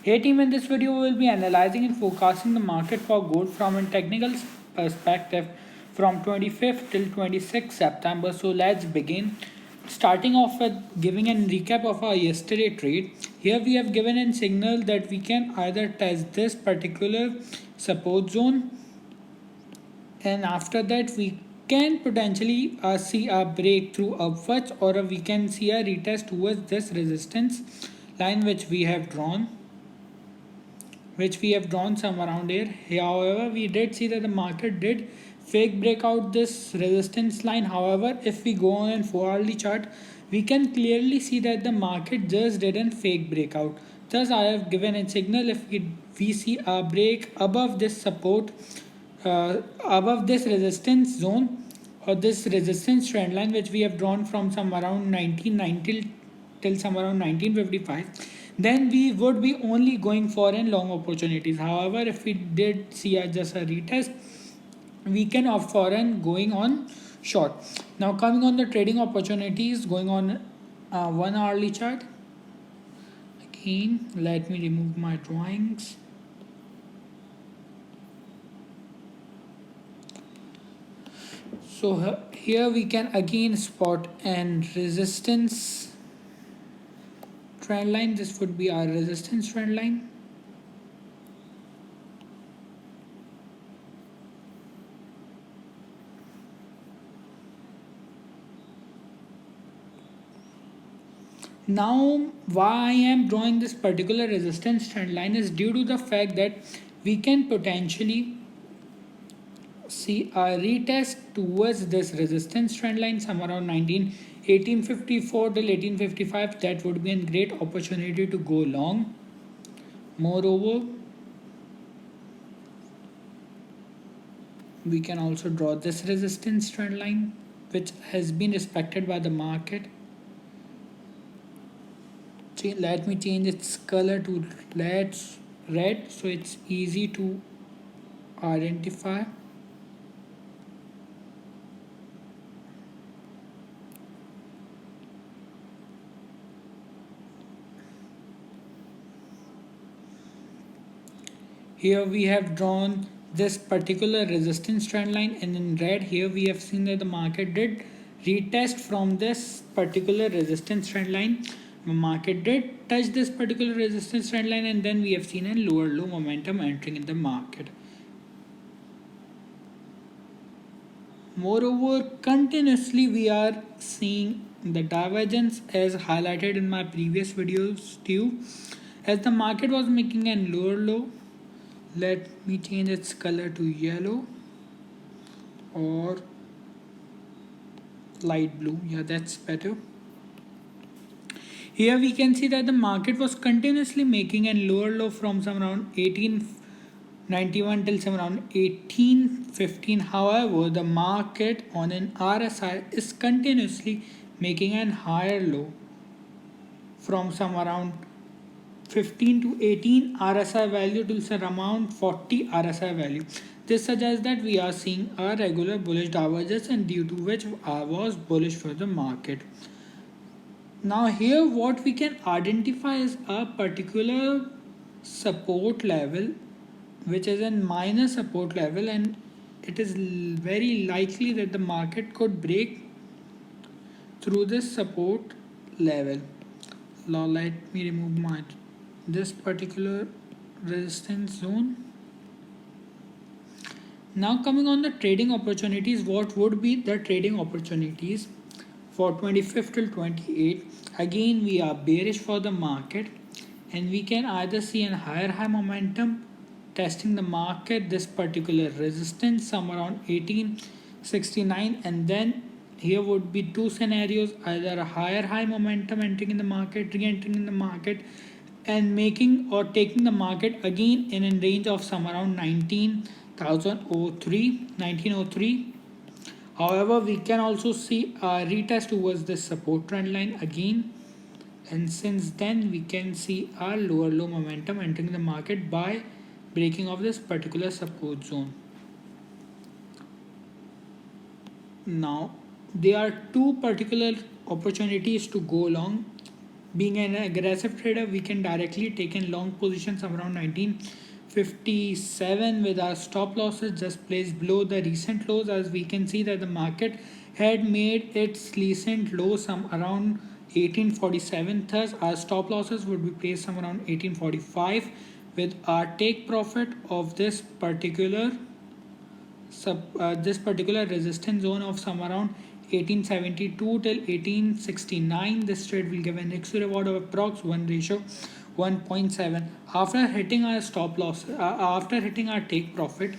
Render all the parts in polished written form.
Hey team, in this video we will be analyzing and forecasting the market for gold from a technical perspective from 25th till 26th September. So let's begin. Starting off with giving a recap of our yesterday trade. Here we have given a signal that we can either test this particular support zone, and after that we can potentially see a breakthrough upwards, or we can see a retest towards this resistance line which we have drawn some around here. However, we did see that the market did fake break out this resistance line. However, if we go on a 4-hourly chart, we can clearly see that the market just didn't fake breakout. Thus, I have given a signal if we see a break above this support, above this resistance zone or this resistance trend line, which we have drawn from some around 1990 till some around 1955, then we would be only going for in long opportunities. However, if we did see just a retest, we can opt for and going on short. Now coming on the trading opportunities, going on 1 hourly chart. Again, let me remove my drawings. So here we can again spot and resistance trend line. This would be our resistance trend line. Now why I am drawing this particular resistance trend line is due to the fact that we can potentially see a retest towards this resistance trend line somewhere around 1854 till 1855. That would be a great opportunity to go long. Moreover, we can also draw this resistance trend line which has been respected by the market. Let me change its color to red so it's easy to identify. Here we have drawn this particular resistance trend line, and in red here we have seen that the market did retest from this particular resistance trend line. The market did touch this particular resistance trend line, and then we have seen a lower low momentum entering in the market. Moreover, continuously we are seeing the divergence as highlighted in my previous videos too, as the market was making a lower low. Let me change its color to yellow or light blue. Yeah, that's better. Here we can see that the market was continuously making a lower low from some around 1891 till some around 1815. However, the market on an RSI is continuously making a higher low from some around 15 to 18 RSI value to around 40 RSI value. This suggests that we are seeing a regular bullish divergence, and due to which I was bullish for the market. Now here what we can identify is a particular support level which is a minor support level, and it is very likely that the market could break through this support level. Now let me remove this particular resistance zone. Now coming on the trading opportunities, what would be the trading opportunities for 25th till 28th? Again, we are bearish for the market, and we can either see a higher high momentum testing the market this particular resistance somewhere around 1869, and then here would be two scenarios: either a higher high momentum entering in the market, re-entering in the market, and making or taking the market again in a range of some around 1903. However, we can also see a retest towards this support trend line again, and since then we can see a lower low momentum entering the market by breaking of this particular support zone. Now there are two particular opportunities to go long. Being an aggressive trader, we can directly take in long positions around 1957 with our stop losses just placed below the recent lows, as we can see that the market had made its recent low some around 1847. Thus, our stop losses would be placed some around 1845 with our take profit of this particular resistance zone of some around 1872 till 1869. This trade will give an exit reward of approx 1:1.7. After hitting our stop loss, after hitting our take profit,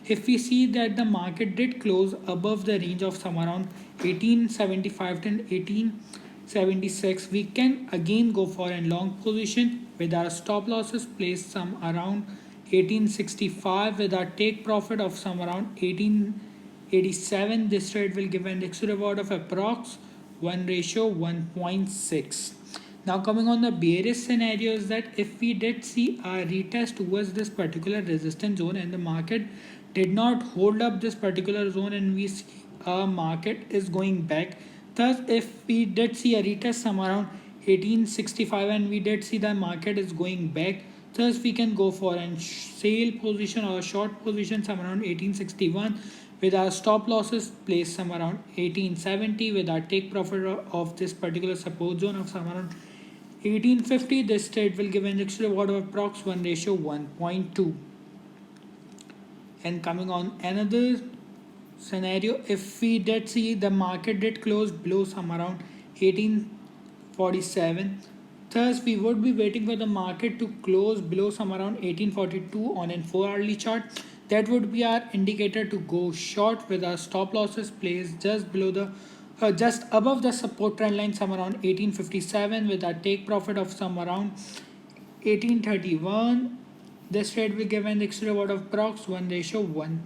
if we see that the market did close above the range of some around 1875 till 1876, we can again go for a long position with our stop losses placed some around 1865 with our take profit of some around 1887. This trade will give an exit reward of approx 1:1.6. Now coming on the bearish scenario is that if we did see a retest towards this particular resistance zone and the market did not hold up this particular zone and we see a market is going back. Thus, if we did see a retest some around 1865 and we did see the market is going back, thus we can go for a sale position or a short position some around 1861 with our stop losses placed some around 1870 with our take profit of this particular support zone of some around 1850. This trade will give an extra reward of approx 1:1.2. And coming on another scenario, if we did see the market did close below some around 1847, thus we would be waiting for the market to close below some around 1842 on a 4-hourly chart. That would be our indicator to go short with our stop losses placed just below the just above the support trend line some around 1857 with our take profit of some around 1831. This trade will give an extra reward of approx 1:1.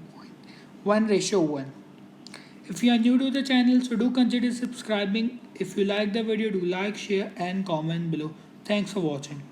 If you are new to the channel, so do consider subscribing. If you like the video, do like, share and comment below. Thanks for watching.